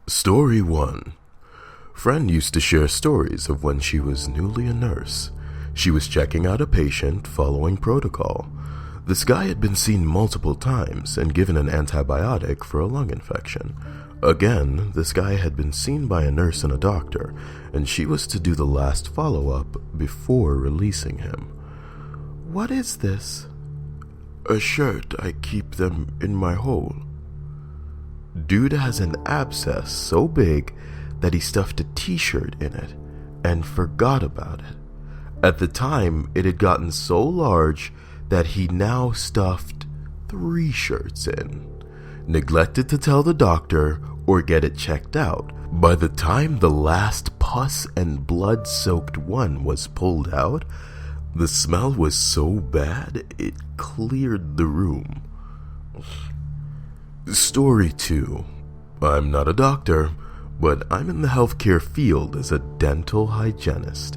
Story 1. Friend used to share stories of when she was newly a nurse. She was checking out a patient following protocol. This guy had been seen multiple times and given an antibiotic for a lung infection. Again, this guy had been seen by a nurse and a doctor, and she was to do the last follow-up before releasing him. "What is this?" "A shirt. I keep them in my hole." Dude has an abscess so big that he stuffed a t-shirt in it and forgot about it. At the time, it had gotten so large that he now stuffed 3 shirts in. Neglected to tell the doctor or get it checked out. By the time the last pus and blood-soaked one was pulled out, the smell was so bad it cleared the room. Story 2. I'm not a doctor, but I'm in the healthcare field as a dental hygienist.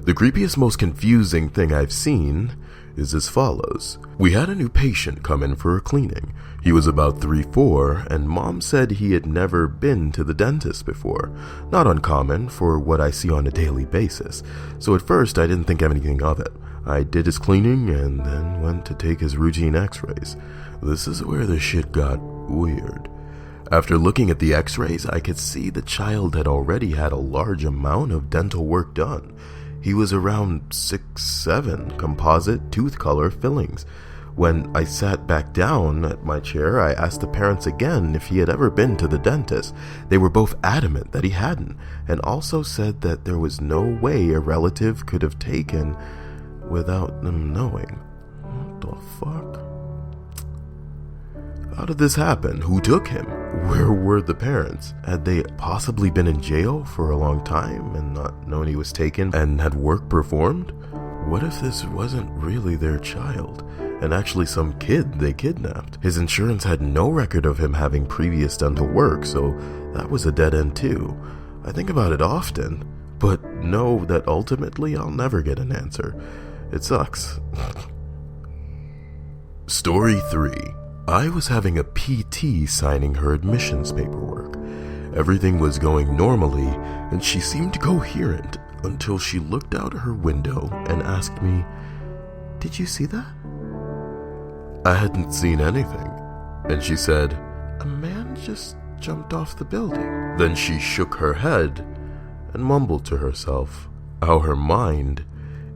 The creepiest, most confusing thing I've seen is as follows. We had a new patient come in for a cleaning. He was about 3-4, and Mom said he had never been to the dentist before. Not uncommon for what I see on a daily basis, so at first I didn't think anything of it. I did his cleaning and then went to take his routine x-rays. This is where the shit got weird. After looking at the x-rays, I could see the child had already had a large amount of dental work done. He was around 6'7", composite tooth color fillings. When I sat back down at my chair, I asked the parents again if he had ever been to the dentist. They were both adamant that he hadn't, and also said that there was no way a relative could have taken without them knowing. What the fuck? How did this happen? Who took him? Where were the parents? Had they possibly been in jail for a long time and not known he was taken and had work performed? What if this wasn't really their child and actually some kid they kidnapped? His insurance had no record of him having previous dental work, so that was a dead end too. I think about it often, but know that ultimately I'll never get an answer. It sucks. Story 3. I was having a PT signing her admissions paperwork. Everything was going normally, and she seemed coherent until she looked out her window and asked me, "Did you see that?" I hadn't seen anything, and she said, "A man just jumped off the building." Then she shook her head and mumbled to herself how her mind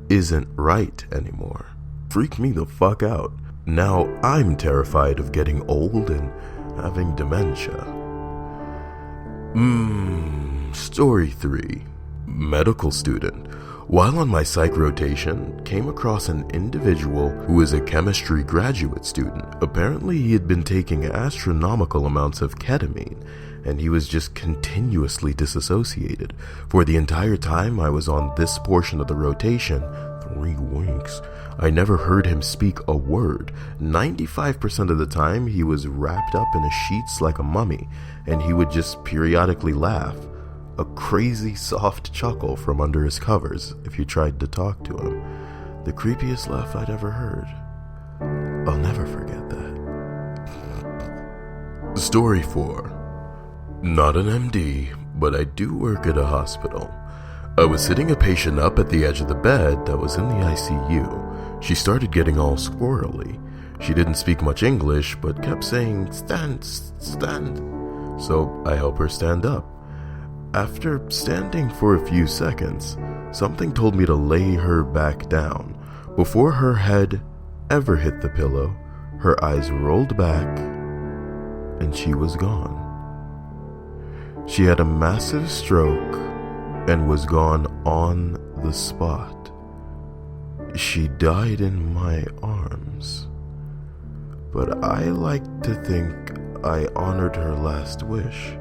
isn't right anymore. Freaked me the fuck out. Now I'm terrified of getting old and having dementia. Story 3. Medical student. While on my psych rotation, came across an individual who is a chemistry graduate student. Apparently he had been taking astronomical amounts of ketamine, and he was just continuously disassociated. For the entire time I was on this portion of the rotation, 3 weeks, I never heard him speak a word. 95% of the time he was wrapped up in the sheets like a mummy, and he would just periodically laugh. A crazy soft chuckle from under his covers if you tried to talk to him. The creepiest laugh I'd ever heard. I'll never forget that. Story 4. Not an MD, but I do work at a hospital. I was sitting a patient up at the edge of the bed that was in the ICU. She started getting all squirrely. She didn't speak much English, but kept saying, "Stand, stand." So I helped her stand up. After standing for a few seconds, something told me to lay her back down. Before her head ever hit the pillow, her eyes rolled back, and she was gone. She had a massive stroke and was gone on the spot. She died in my arms, but I like to think I honored her last wish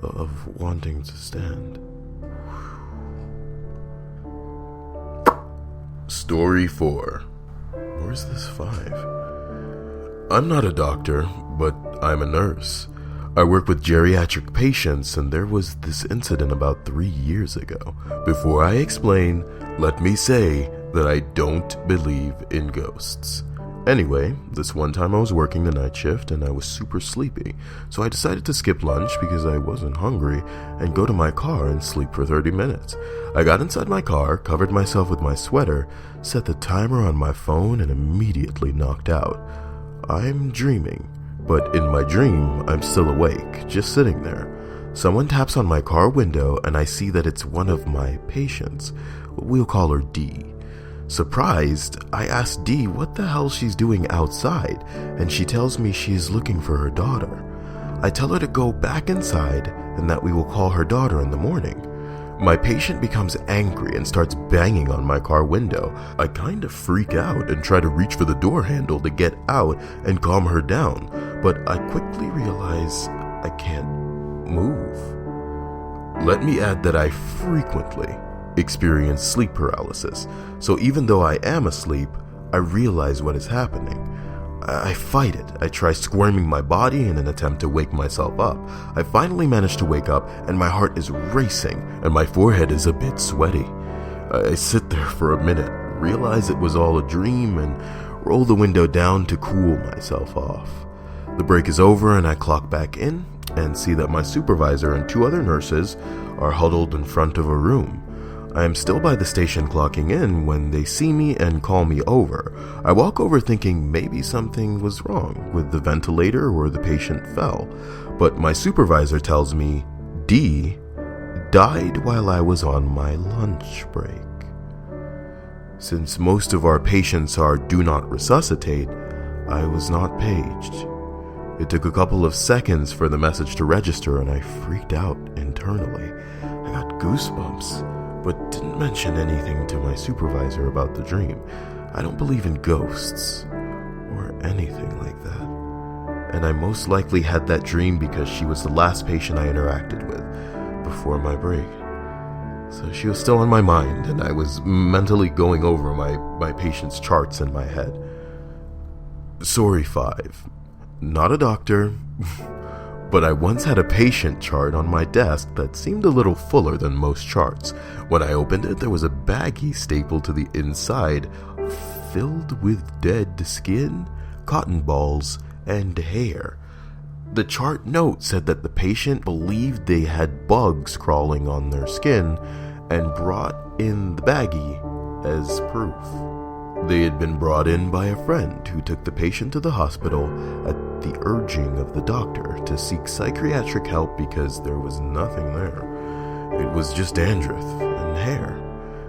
of wanting to stand. Story 4. Where's this 5? I'm not a doctor, but I'm a nurse. I work with geriatric patients, and there was this incident about 3 years ago. Before I explain, let me say that I don't believe in ghosts. Anyway, this one time I was working the night shift and I was super sleepy, so I decided to skip lunch because I wasn't hungry and go to my car and sleep for 30 minutes. I got inside my car, covered myself with my sweater, set the timer on my phone, and immediately knocked out. I'm dreaming, but in my dream, I'm still awake, just sitting there. Someone taps on my car window and I see that it's one of my patients. We'll call her D. Surprised, I ask Dee what the hell she's doing outside, and she tells me she is looking for her daughter. I tell her to go back inside and that we will call her daughter in the morning. My patient becomes angry and starts banging on my car window. I kind of freak out and try to reach for the door handle to get out and calm her down, but I quickly realize I can't move. Let me add that I frequently experience sleep paralysis, so even though I am asleep, I realize what is happening. I fight it. I try squirming my body in an attempt to wake myself up. I finally manage to wake up and my heart is racing and my forehead is a bit sweaty. I sit there for a minute, realize it was all a dream, and roll the window down to cool myself off. The break is over and I clock back in and see that my supervisor and 2 other nurses are huddled in front of a room. I am still by the station clocking in when they see me and call me over. I walk over thinking maybe something was wrong with the ventilator or the patient fell, but my supervisor tells me D died while I was on my lunch break. Since most of our patients are do not resuscitate, I was not paged. It took a couple of seconds for the message to register and I freaked out internally. I got goosebumps, but didn't mention anything to my supervisor about the dream. I don't believe in ghosts or anything like that. And I most likely had that dream because she was the last patient I interacted with before my break. So she was still on my mind and I was mentally going over my patient's charts in my head. Story 5. Not a doctor, but I once had a patient chart on my desk that seemed a little fuller than most charts. When I opened it, there was a baggie stapled to the inside, filled with dead skin, cotton balls, and hair. The chart note said that the patient believed they had bugs crawling on their skin and brought in the baggie as proof. They had been brought in by a friend who took the patient to the hospital at the urging of the doctor to seek psychiatric help because there was nothing there. It was just dandruff and hair.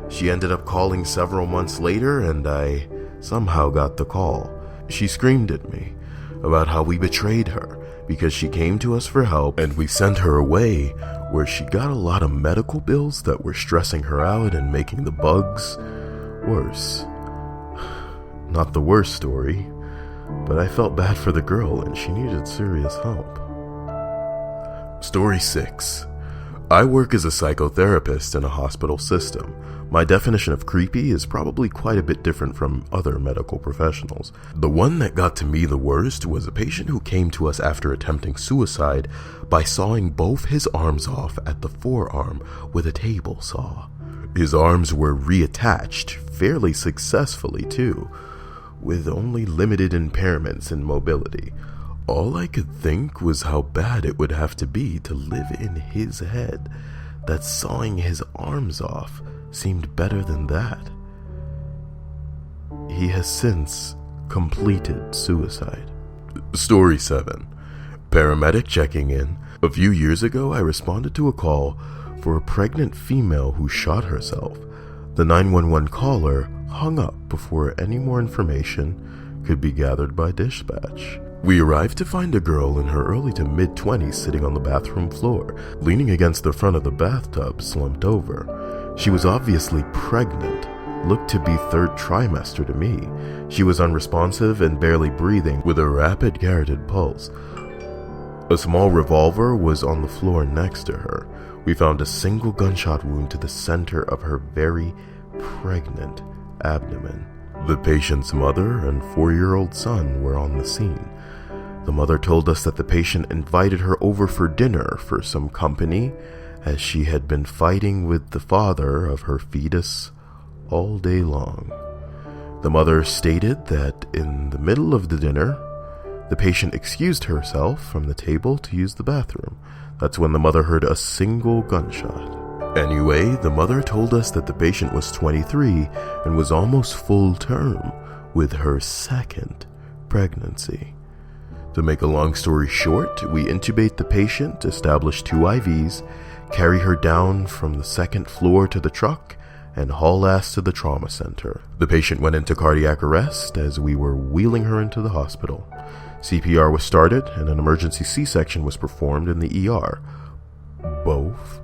She ended up calling several months later and I somehow got the call. She screamed at me about how we betrayed her because she came to us for help and we sent her away where she got a lot of medical bills that were stressing her out and making the bugs worse. Not the worst story, but I felt bad for the girl and she needed serious help. Story 6. I work as a psychotherapist in a hospital system. My definition of creepy is probably quite a bit different from other medical professionals. The one that got to me the worst was a patient who came to us after attempting suicide by sawing both his arms off at the forearm with a table saw. His arms were reattached fairly successfully too, with only limited impairments in mobility. All I could think was how bad it would have to be to live in his head that sawing his arms off seemed better than that. He has since completed suicide. Story 7. Paramedic checking in. A few years ago, I responded to a call for a pregnant female who shot herself. The 911 caller hung up before any more information could be gathered by dispatch. We arrived to find a girl in her early to mid-20s sitting on the bathroom floor, leaning against the front of the bathtub, slumped over. She was obviously pregnant, looked to be 3rd trimester to me. She was unresponsive and barely breathing, with a rapid carotid pulse. A small revolver was on the floor next to her. We found a single gunshot wound to the center of her very pregnant abdomen. The patient's mother and 4-year-old son were on the scene. The mother told us that the patient invited her over for dinner for some company, as she had been fighting with the father of her fetus all day long. The mother stated that in the middle of the dinner, the patient excused herself from the table to use the bathroom. That's when the mother heard a single gunshot. Anyway, the mother told us that the patient was 23 and was almost full term with her second pregnancy. To make a long story short, we intubate the patient, establish 2 IVs, carry her down from the 2nd floor to the truck, and haul ass to the trauma center. The patient went into cardiac arrest as we were wheeling her into the hospital. CPR was started and an emergency C-section was performed in the ER. Both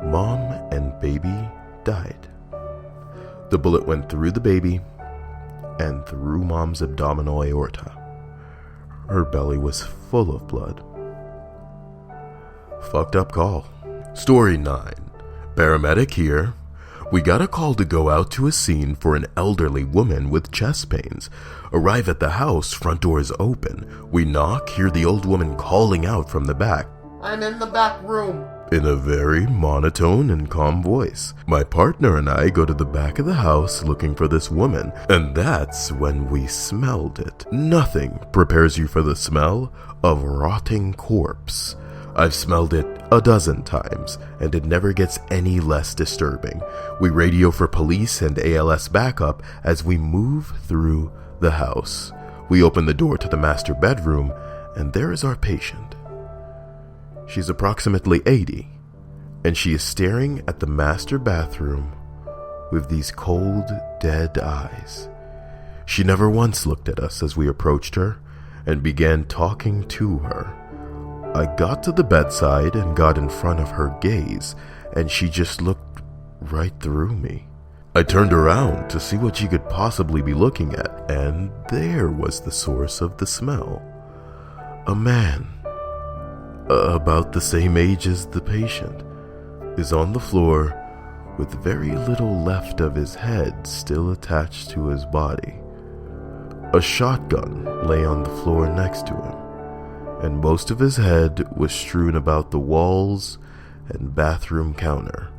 mom and baby died. The bullet went through the baby and through mom's abdominal aorta. Her belly was full of blood. Fucked up call. Story 9. Paramedic here. We got a call to go out to a scene for an elderly woman with chest pains. Arrive at the house, front door is open. We knock, hear the old woman calling out from the back. I'm in the back room. In a very monotone and calm voice. My partner and I go to the back of the house looking for this woman, and that's when we smelled it. Nothing prepares you for the smell of rotting corpse. I've smelled it a dozen times, and it never gets any less disturbing. We radio for police and ALS backup as we move through the house. We open the door to the master bedroom, and there is our patient. She's approximately 80, and she is staring at the master bathroom with these cold, dead eyes. She never once looked at us as we approached her and began talking to her. I got to the bedside and got in front of her gaze, and she just looked right through me. I turned around to see what she could possibly be looking at, and there was the source of the smell. A man, about the same age as the patient, is on the floor with very little left of his head still attached to his body. A shotgun lay on the floor next to him, and most of his head was strewn about the walls and bathroom counter.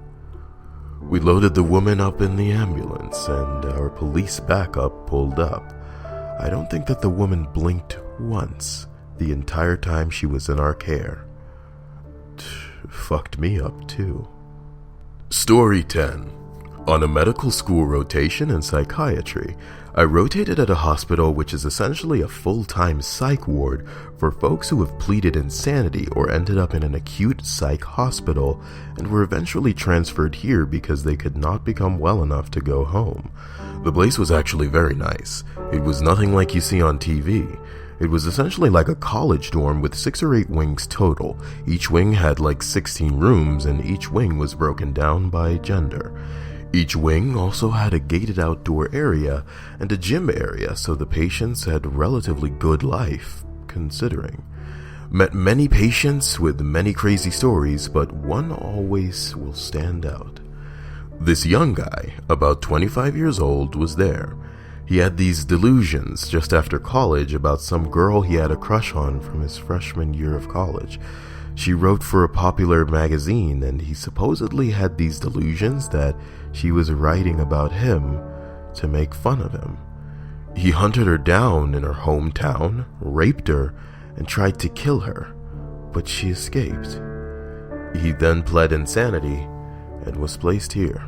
We loaded the woman up in the ambulance, and our police backup pulled up. I don't think that the woman blinked once the entire time she was in our care. Fucked me up too. Story 10. On a medical school rotation in psychiatry, I rotated at a hospital which is essentially a full-time psych ward for folks who have pleaded insanity or ended up in an acute psych hospital and were eventually transferred here because they could not become well enough to go home. The place was actually very nice. It was nothing like you see on TV. It was essentially like a college dorm with 6 or 8 wings total. Each wing had like 16 rooms, and each wing was broken down by gender. Each wing also had a gated outdoor area and a gym area, so the patients had a relatively good life, considering. Met many patients with many crazy stories, but one always will stand out. This young guy, about 25 years old, was there. He had these delusions just after college about some girl he had a crush on from his freshman year of college. She wrote for a popular magazine, and he supposedly had these delusions that she was writing about him to make fun of him. He hunted her down in her hometown, raped her, and tried to kill her, but she escaped. He then pled insanity and was placed here.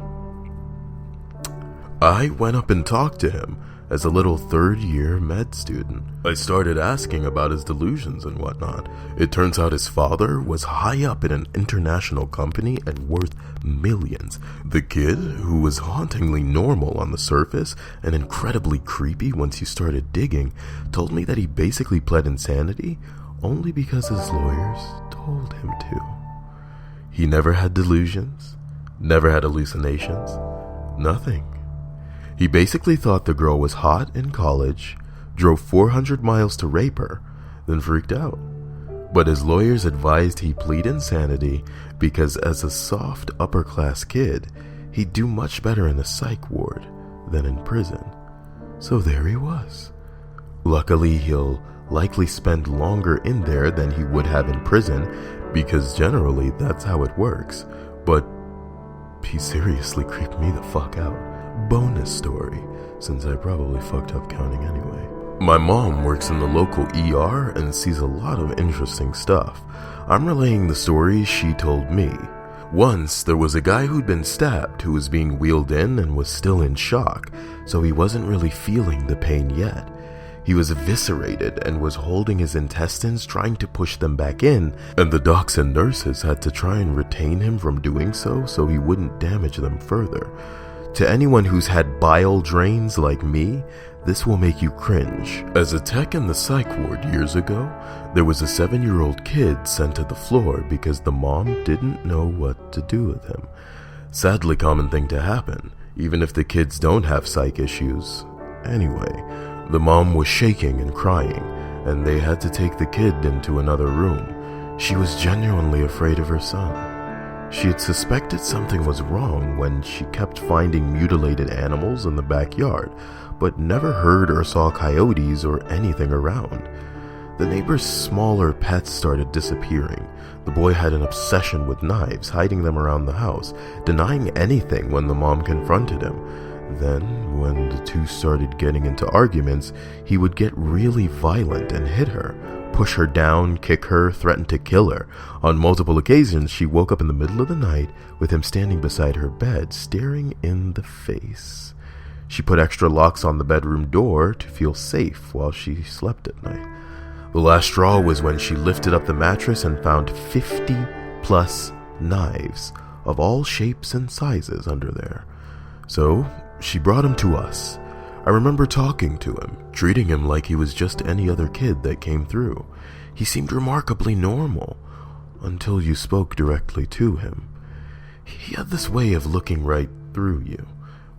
I went up and talked to him as a little third-year med student. I started asking about his delusions and whatnot. It turns out his father was high up in an international company and worth millions. The kid, who was hauntingly normal on the surface and incredibly creepy once you started digging, told me that he basically pled insanity only because his lawyers told him to. He never had delusions, never had hallucinations, nothing. He basically thought the girl was hot in college, drove 400 miles to rape her, then freaked out. But his lawyers advised he plead insanity because as a soft upper-class kid, he'd do much better in the psych ward than in prison. So there he was. Luckily, he'll likely spend longer in there than he would have in prison because generally that's how it works. But he seriously creeped me the fuck out. bonus story, since I probably fucked up counting anyway. My mom works in the local ER and sees a lot of interesting stuff. I'm relaying the story she told me. Once, there was a guy who'd been stabbed who was being wheeled in and was still in shock, so he wasn't really feeling the pain yet. He was eviscerated and was holding his intestines, trying to push them back in, and the docs and nurses had to try and retain him from doing so he wouldn't damage them further. To anyone who's had bile drains like me, this will make you cringe. As a tech in the psych ward years ago, there was a 7-year-old kid sent to the floor because the mom didn't know what to do with him. Sadly common thing to happen, even if the kids don't have psych issues. Anyway, the mom was shaking and crying, and they had to take the kid into another room. She was genuinely afraid of her son. She had suspected something was wrong when she kept finding mutilated animals in the backyard, but never heard or saw coyotes or anything around. The neighbor's smaller pets started disappearing. The boy had an obsession with knives, hiding them around the house, denying anything when the mom confronted him. Then, when the two started getting into arguments, he would get really violent and hit her, push her down, kick her, threaten to kill her. On multiple occasions, she woke up in the middle of the night with him standing beside her bed, staring in the face. She put extra locks on the bedroom door to feel safe while she slept at night. The last straw was when she lifted up the mattress and found 50 plus knives of all shapes and sizes under there. So, she brought him to us. I remember talking to him, treating him like he was just any other kid that came through. He seemed remarkably normal, until you spoke directly to him. He had this way of looking right through you,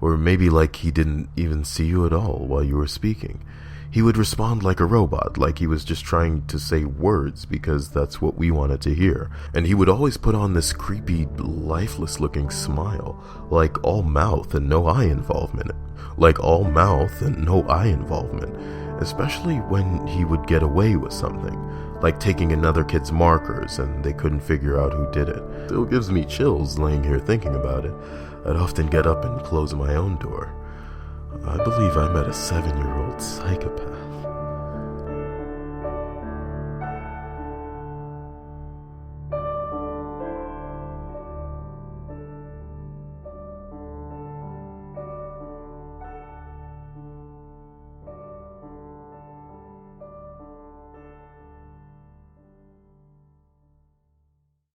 or maybe like he didn't even see you at all while you were speaking. He would respond like a robot, like he was just trying to say words because that's what we wanted to hear. And he would always put on this creepy, lifeless-looking smile, like all mouth and no eye involvement. Especially when he would get away with something, like taking another kid's markers and they couldn't figure out who did it. Still gives me chills laying here thinking about it. I'd often get up and close my own door. I believe I met a 7-year-old psychopath.